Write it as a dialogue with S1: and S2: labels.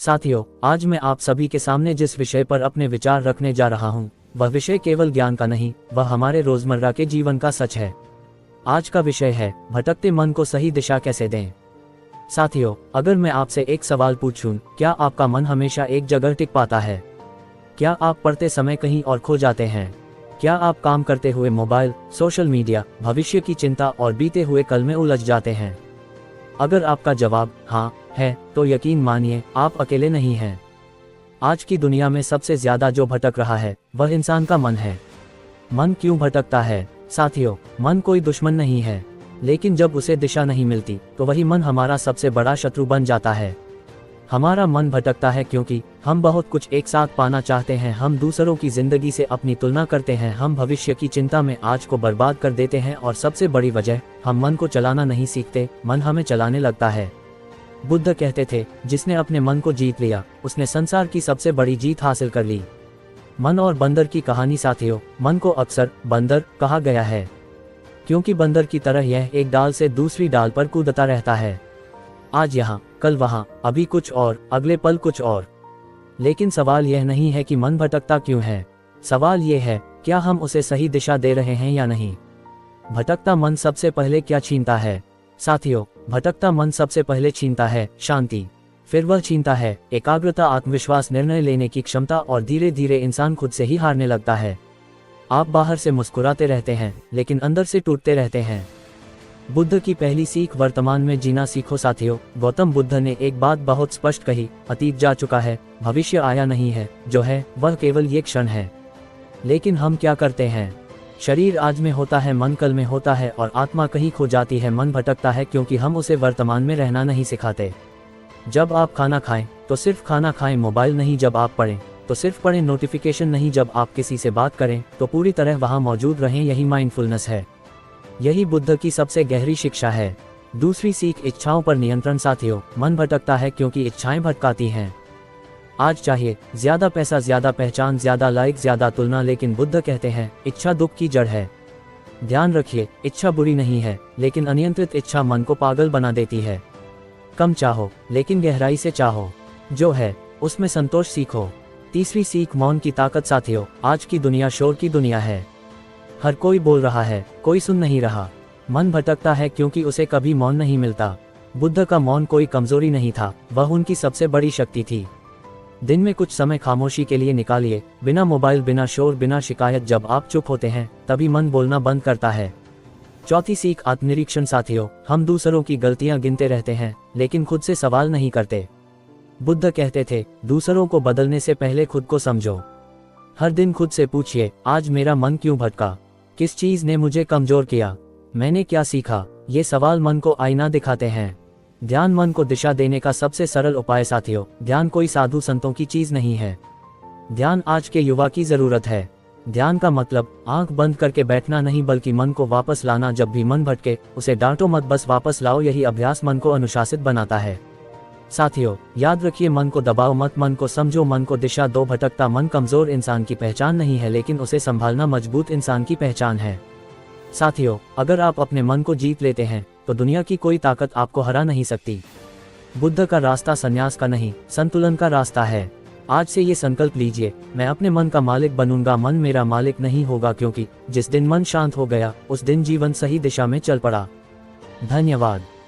S1: साथियों, आज मैं आप सभी के सामने जिस विषय पर अपने विचार रखने जा रहा हूं, वह विषय केवल ज्ञान का नहीं, वह हमारे रोजमर्रा के जीवन का सच है। आज का विषय है भटकते मन को सही दिशा कैसे दें। साथियों, अगर मैं आपसे एक सवाल पूछूं, क्या आपका मन हमेशा एक जगह टिक पाता है? क्या आप पढ़ते समय कहीं और खो जाते हैं? क्या आप काम करते हुए मोबाइल, सोशल मीडिया, भविष्य की चिंता और बीते हुए कल में उलझ जाते हैं? अगर आपका जवाब हाँ है, तो यकीन मानिए, आप अकेले नहीं हैं। आज की दुनिया में सबसे ज्यादा जो भटक रहा है, वह इंसान का मन है। मन क्यों भटकता है? साथियों, मन कोई दुश्मन नहीं है, लेकिन जब उसे दिशा नहीं मिलती, तो वही मन हमारा सबसे बड़ा शत्रु बन जाता है। हमारा मन भटकता है क्योंकि हम बहुत कुछ एक साथ पाना चाहते हैं, हम दूसरों की जिंदगी से अपनी तुलना करते हैं, हम भविष्य की चिंता में आज को बर्बाद कर देते हैं, और सबसे बड़ी वजह, हम मन को चलाना नहीं सीखते, मन हमें चलाने लगता है। बुद्ध कहते थे, जिसने अपने मन को जीत लिया, उसने संसार की सबसे बड़ी जीत हासिल कर ली। मन और बंदर की कहानी। साथियों, मन को अक्सर बंदर कहा गया है, क्योंकि बंदर की तरह यह एक डाल से दूसरी डाल पर कूदता रहता है। आज यहाँ, कल वहाँ, अभी कुछ और, अगले पल कुछ और। लेकिन सवाल यह नहीं है कि मन भटकता क्यों है, सवाल यह है, क्या हम उसे सही दिशा दे रहे हैं या नहीं। भटकता मन सबसे पहले क्या छीनता है? साथियों, भटकता मन सबसे पहले छीनता है शांति, फिर वह छीनता है एकाग्रता, आत्मविश्वास, निर्णय लेने की क्षमता, और धीरे धीरे इंसान खुद से ही हारने लगता है। आप बाहर से मुस्कुराते रहते हैं, लेकिन अंदर से टूटते रहते हैं। बुद्ध की पहली सीख, वर्तमान में जीना सीखो। साथियों, गौतम बुद्ध ने एक बात बहुत स्पष्ट कही, अतीत जा चुका है, भविष्य आया नहीं है, जो है वह केवल ये क्षण है। लेकिन हम क्या करते हैं? शरीर आज में होता है, मन कल में होता है, और आत्मा कहीं खो जाती है। मन भटकता है क्योंकि हम उसे वर्तमान में रहना नहीं सिखाते। जब आप खाना खाएं, तो सिर्फ खाना खाएं, मोबाइल नहीं। जब आप पढ़ें, तो सिर्फ पढ़ें, नोटिफिकेशन नहीं। जब आप किसी से बात करें, तो पूरी तरह वहां मौजूद रहें। यही माइंडफुलनेस है, यही बुद्ध की सबसे गहरी शिक्षा है। दूसरी सीख, इच्छाओं पर नियंत्रण। साथियों, मन भटकता है क्योंकि इच्छाएं भटकाती हैं। आज चाहिए ज्यादा पैसा, ज्यादा पहचान, ज्यादा लाइक, ज्यादा तुलना, लेकिन बुद्ध कहते हैं, इच्छा दुख की जड़ है। ध्यान रखिए, इच्छा बुरी नहीं है, लेकिन अनियंत्रित इच्छा मन को पागल बना देती है। कम चाहो, लेकिन गहराई से चाहो, जो है उसमें संतोष सीखो। तीसरी सीख, मौन की ताकत। साथियों, आज की दुनिया शोर की दुनिया है, हर कोई बोल रहा है, कोई सुन नहीं रहा। मन भटकता है क्योंकि उसे कभी मौन नहीं मिलता। बुद्ध का मौन कोई कमजोरी नहीं था, वह उनकी सबसे बड़ी शक्ति थी। दिन में कुछ समय खामोशी के लिए निकालिए, बिना मोबाइल, बिना शोर, बिना शिकायत। जब आप चुप होते हैं, तभी मन बोलना बंद करता है। चौथी सीख, आत्मनिरीक्षण। साथियों, हम दूसरों की गलतियां गिनते रहते हैं, लेकिन खुद से सवाल नहीं करते। बुद्ध कहते थे, दूसरों को बदलने से पहले खुद को समझो। हर दिन खुद से पूछिए, आज मेरा मन क्यों भटका? किस चीज ने मुझे कमजोर किया? मैंने क्या सीखा? ये सवाल मन को आईना दिखाते हैं। ध्यान मन को दिशा देने का सबसे सरल उपाय। साथियों, ध्यान कोई साधु संतों की चीज नहीं है, ध्यान आज के युवा की जरूरत है। ध्यान का मतलब आंख बंद करके बैठना नहीं, बल्कि मन को वापस लाना। जब भी मन भटके, उसे डांटो मत, बस वापस लाओ। यही अभ्यास मन को अनुशासित बनाता है। साथियों, याद रखिए, मन को दबाओ मत, मन को समझो, मन को दिशा दो। भटकता मन कमजोर इंसान की पहचान नहीं है, लेकिन उसे संभालना मजबूत इंसान की पहचान है। साथियों, अगर आप अपने मन को जीत लेते हैं, तो दुनिया की कोई ताकत आपको हरा नहीं सकती। बुद्ध का रास्ता संन्यास का नहीं, संतुलन का रास्ता है। आज से ये संकल्प लीजिए, मैं अपने मन का मालिक बनूंगा, मन मेरा मालिक नहीं होगा, क्योंकि जिस दिन मन शांत हो गया, उस दिन जीवन सही दिशा में चल पड़ा। धन्यवाद।